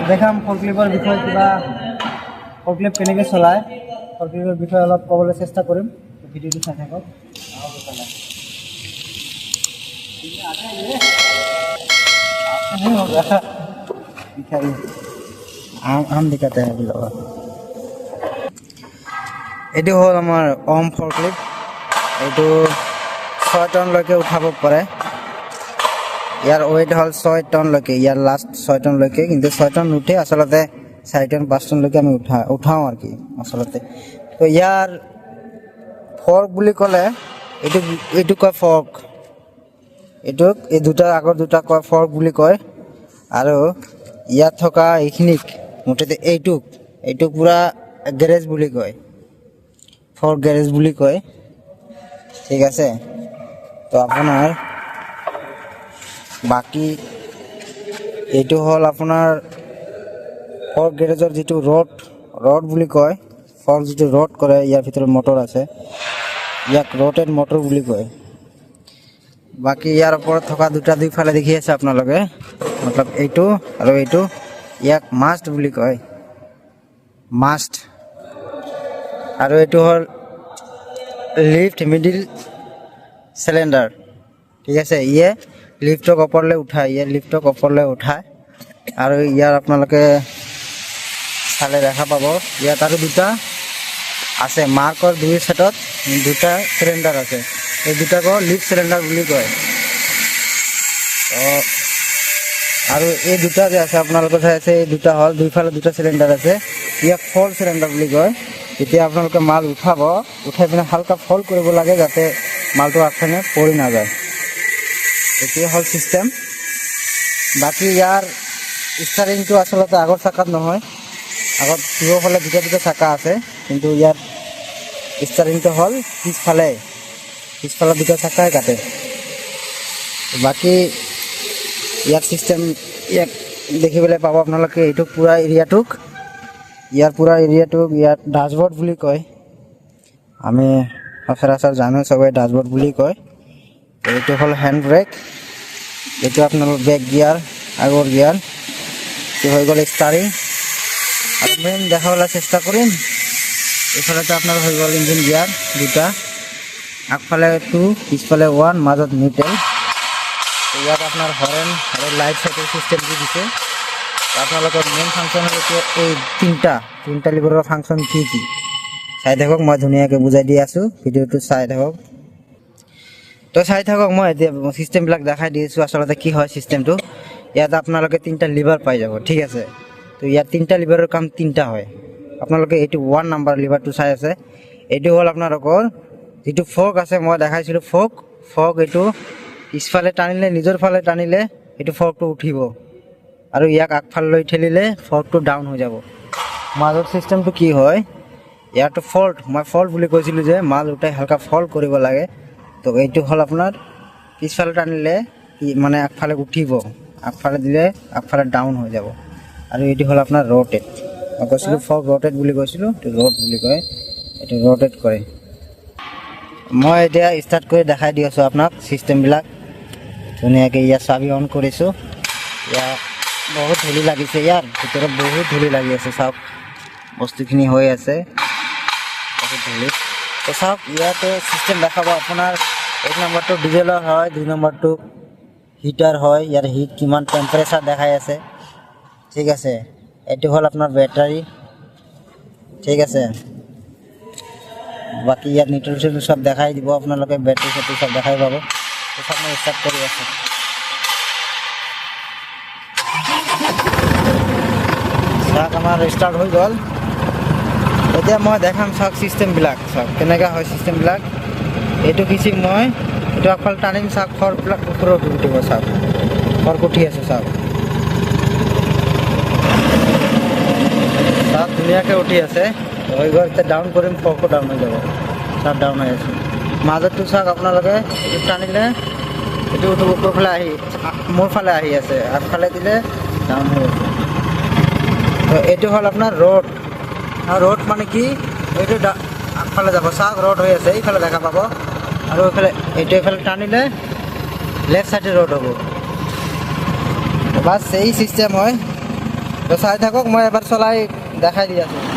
দেখাম ফৰক্লিপৰ বিষয়ে কিবা ফৰক্লিপ কেনেকৈ চলায় ফৰক্লিপৰ বিষয়ে অলপ ক'বলৈ চেষ্টা কৰিম ভিডিঅ'টো চাই থাকক আম দিখাতে हैं अभी लोग এইটো হ'ল আমাৰ ওম ফৰক্লিপ এইটো 6 টনলৈকে উঠাব পাৰে ইয়াৰ ওয়েট হ'ল 6 টনলৈকে ইয়াৰ লাষ্ট 6 টনলৈকে কিন্তু 6 টন উঠে আসলতে 4 টন 5 টনলৈকে আমি উঠাও আর কি আসলতে তো ইয়াৰ ফৰ্ক বুলি ক'লে এইটো কয় ফৰ্ক এইটোক এই দুটা আগৰ দুটা কয় ফৰ্ক বুলি কয় আৰু ইয়াত থকা এইখিনিক মুঠতে এইটোক পুৰা গ্যাৰেজ বুলি কয় ফৰ্ক গ্যাৰেজ বুলি কয় ঠিক আছে তো আপোনাৰ বাকি এইটো হ'ল আপোনাৰ ফৰ্ক গ্যাৰেজৰ যেটো ৰড বুলি কয় ফৰ্ক যেটো ৰড কৰে ইয়াৰ ভিতৰত মটৰ আছে ইয়াক ৰটেড মটৰ বুলি কয় বাকি ইয়াৰ ওপৰত থকা দুটা দুইফালে দেখি আছে আপোনালোকে मतलब এইটো আৰু এইটো ইয়াক মাষ্ট বুলি কয় মাষ্ট আৰু এইটো হ'ল লিফট মিডিল সিলিন্ডাৰ ঠিক আছে ইয়ে লিফটক ওপৰলৈ উঠায় আৰু ইয়াৰ আপোনালোকে চালে দেখা পাব ইয়াত আৰু দুটা আছে মাৰ্কৰ দুই সেটত দুটা সিলিন্ডাৰ আছে এই দুটাক লিফট সিলিন্ডাৰ বুলি কয় আৰু এই দুটা যে আছে আপোনালোকৰ চাই আছে এই দুটা হল দুইফালে দুটা সিলিন্ডার আছে ইয়াক ফল সিলিন্ডার বুলি কয় এতিয়া আপোনালোকে মাল উঠাই পিনে হালকা ফল কৰিব লাগে যাতে মালটো আগফালে পৰি না যায় এতিয়া হল সিস্টেম বাকি ইয়াৰ স্টাৰিংটো আসলে আগৰ চাকাত নহয় আগত দুফালে দুটা চাকা আছে কিন্তু ইয়াৰ স্টাৰিংটো হল পিছফালে দুটা চাকাই কাটে বাকি ইয়াৰ সিস্টেম ইয়াক দেখিবলৈ পাব আপোনালোকে এইটো পুৰা এৰিয়াটোক ইয়াৰ ড্যাশবোৰ্ড বুলি কয় আমি সচৰাচৰ জানো সবে ড্যাশবোৰ্ড বুলি কয় এইটো হল হ্যান্ড ব্ৰেক এইটো আপোনালোকৰ বেক গিয়াৰ আগৰ গিয়াৰ এইটো হৈ গ'ল ষ্টাৰিং আৰু মেইন দেখাবলৈ চেষ্টা কৰিম এইফালে তো আপোনাৰ হৈ গ'ল ইঞ্জিন গিয়াৰ দুটা আগফালে 2 পিছফালে 1 মাজত নিউট্ৰেল ইয়াত আপোনাৰ হৰ্ণ আৰু লাইট সেটৰ সিস্টেম দিছে আপোনালোকৰ মেইন ফাংচন হৈছে এই তিনটা লিভাৰৰ ফাংচন কি চাই থাকক মই ধুনীয়াকৈ বুজাই দি আছো ভিডিওটো চাই থাকক তো চাই থাকক মই এতিয়া সিস্টেম বিলাক দেখাই দিছো আসলে কি হয় সিস্টেমটো ইয়াত আপোনালোকে তিনটা লিভাৰ পাই যাব ঠিক আছে তো ইয়াত তিনটা লিভাৰৰ কাম তিনটা হয় আপোনালোকে এইটো 1 নম্বৰ লিভাৰটো চাই আছে এইটো হ'ল আপোনালোকৰ যেটো ফৰ্ক আছে মই দেখাইছিলো ফৰ্ক এইটো পিছফালে টানিলে নিজৰ ফালে টানিলে এইটো ফৰ্কটো উঠিব আৰু ইয়াক আগফাললৈ ঠেলিলে ফৰ্কটো ডাউন হৈ যাব মাজৰ সিস্টেমটো কি হয় ইয়াৰটো ফল্ট বুলি কৈছিলো যে মাল উঠাই হালকা ফল্ট কৰিব লাগে তো এইটো হল আপোনাৰ পিছফালে টানিলে মানে আগফালে উঠিব আগফালে দিলে আগফালে ডাউন হৈ যাব আৰু এইটো হল আপোনাৰ ৰটেড মই কৈছিলো ফৰ্ক ৰটেড বুলি কৈছিলো তো ৰড বুলি কয় এইটো ৰটেড কৰে মই এতিয়া স্টাৰ্ট কৰি দেখাই দি আছো আপোনাক সিস্টেম বিলাক ধুনীয়াকৈ ইয়াৰ চাবি অন কৰিছো ইয়াৰ বহুত ধূলি লাগিছে ইয়াৰ ভিতৰত বহুত ধূলি লাগি আছে চাওক বস্তুখিনি হৈ আছে বহুত ধূলি তো চাওক ইয়াতে সিস্টেম দেখাব আপোনাৰ 1 নম্বৰটো ডিজেলৰ হয় 2 নম্বৰটো হিটাৰ হয় ইয়াৰ হিট কিমান টেম্পাৰেচাৰ দেখাই আছে ঠিক আছে এইটো হল আপোনাৰ ব্যাটাৰি ঠিক আছে বাকি ইয়াত নিউট্ৰেল সব দেখাই দিব আপোনালোকে ব্যাটাৰি সব দেখাই পাব তো সব মই স্টাৰ্ট কৰি আছো চাওক আমাৰ স্টার্ট হৈ গ'ল এতিয়া মই দেখাম চাওক সিস্টেম বিলাক চাওক কেনেকা হয় সিস্টেম বিলাক এইটো কিছু মই এইটো আগফালে টানিম চাওক ফৰ্ক বিলাক ওপৰত উঠিব চাওক ফৰ্ক উঠি আছে চাওক ধুনীয়াকৈ উঠি আছে হৈ গ'ল এতিয়া ডাউন কৰিম ফৰ্কো ডাউন হৈ যাব চাওক ডাউন হৈ আছে মাজতো চাওক আপোনালোকে এইটো টানিলে এইটো ওপৰৰ ফালে আহি মোৰ ফালে আহি আছে আগফালে দিলে ডাউন হৈ আছে তো এইটো হল আপোনাৰ ৰড মানে কি এইটো আগফালে যাব চাওক ৰড হৈ আছে এইফালে দেখা পাব আৰু এইফালে টানিলে লেফট সাইডে রড হ'ব বাস এই সিস্টেম হয় তো চাই থাকক, মই এবাৰ চলাই দেখাই দি আছোঁ।